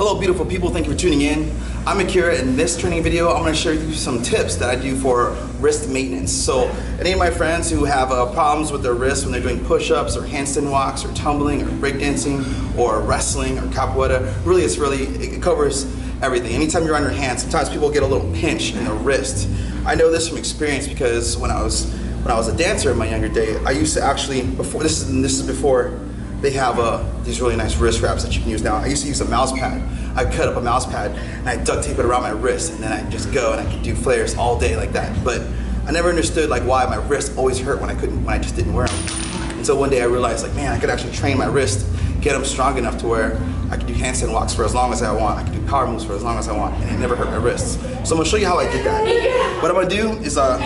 Hello beautiful people, thank you for tuning in. I'm Akira. In this training video, I'm going to share with you some tips that I do for wrist maintenance. So any of my friends who have problems with their wrists when they're doing push-ups or handstand walks or tumbling or breakdancing or wrestling or capoeira, it covers everything. Anytime you're on your hands, sometimes people get a little pinch in the wrist. I know this from experience because when I was a dancer in my younger day, I used to actually, this is before they have these really nice wrist wraps that you can use now. I used to use a mouse pad. I'd cut up a mouse pad and I'd duct tape it around my wrist, and then I'd just go and I could do flares all day like that. But I never understood like why my wrist always hurt when I just didn't wear them. Until one day I realized like, man, I could actually train my wrist, get them strong enough to where I could do handstand walks for as long as I want. I could do power moves for as long as I want, and it never hurt my wrists. So I'm gonna show you how I did that. What I'm gonna do is, what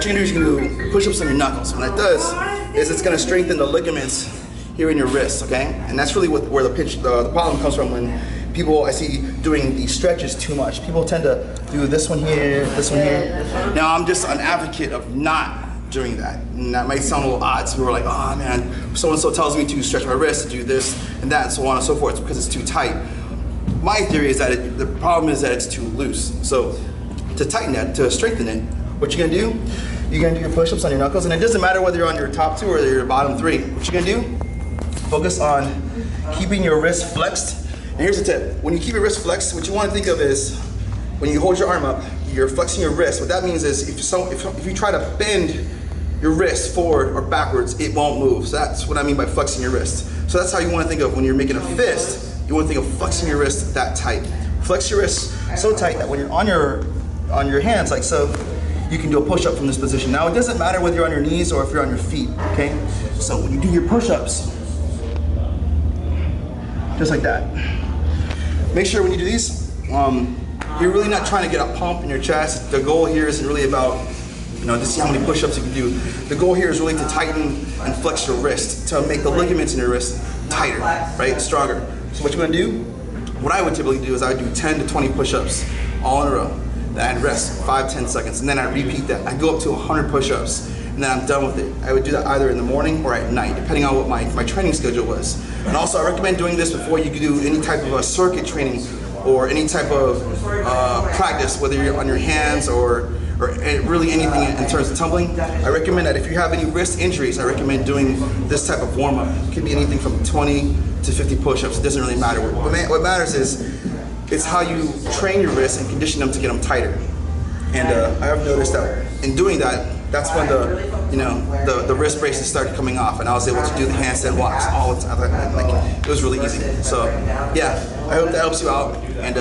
you're gonna do is you're gonna do push-ups on your knuckles. What it does is it's gonna strengthen the ligaments here in your wrist, okay? And that's really where the problem comes from when people I see doing these stretches too much. People tend to do this one here, this one here. Now I'm just an advocate of not doing that. And that might sound a little odd. So people are like, oh man, so-and-so tells me to stretch my wrist, to do this and that, and so on and so forth, because it's too tight. My theory is that the problem is that it's too loose. So to tighten that, to strengthen it, what you're gonna do, you're gonna do your push-ups on your knuckles, and it doesn't matter whether you're on your top two or your bottom three. What you're gonna do, focus on keeping your wrist flexed. And here's a tip. When you keep your wrist flexed, what you want to think of is when you hold your arm up, you're flexing your wrist. What that means is if you try to bend your wrist forward or backwards, it won't move. So that's what I mean by flexing your wrist. So that's how you want to think of when you're making a fist. You want to think of flexing your wrist that tight. Flex your wrist so tight that when you're on your hands like so, you can do a push-up from this position. Now it doesn't matter whether you're on your knees or if you're on your feet, okay? So when you do your push-ups, just like that. Make sure when you do these, you're really not trying to get a pump in your chest. The goal here isn't really about, to see how many push-ups you can do. The goal here is really to tighten and flex your wrist, to make the ligaments in your wrist tighter, right, stronger. So what you're gonna do, what I would typically do is I would do 10 to 20 push-ups all in a row. Then I'd rest 5-10 seconds, and then I'd repeat that. I'd go up to 100 push-ups, and then I'm done with it. I would do that either in the morning or at night, depending on what my training schedule was. And also I recommend doing this before you do any type of a circuit training or any type of practice, whether you're on your hands or really anything in terms of tumbling. I recommend that if you have any wrist injuries, I recommend doing this type of warm-up. It can be anything from 20 to 50 push-ups. It doesn't really matter. What matters is it's how you train your wrists and condition them to get them tighter. And I have noticed that in doing that, that's when the wrist braces started coming off, and I was able to do the handstand walks all the time. Like, it was really easy. So yeah, I hope that helps you out. And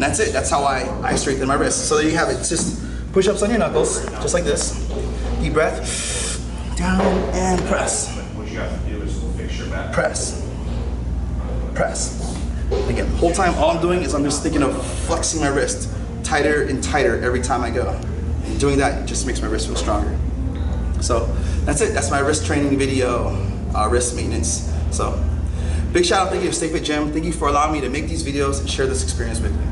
that's it. That's how I strengthen my wrists. So there you have it. It's just push-ups on your knuckles, just like this. Deep breath, down and press. What you have to do is fix your back. Press. Press. Again, the whole time all I'm doing is I'm just thinking of flexing my wrist tighter and tighter every time I go. And doing that just makes my wrist feel stronger. So that's it. That's my wrist training video, wrist maintenance. So big shout out, thank you to Stay Fit Gym. Thank you for allowing me to make these videos and share this experience with you.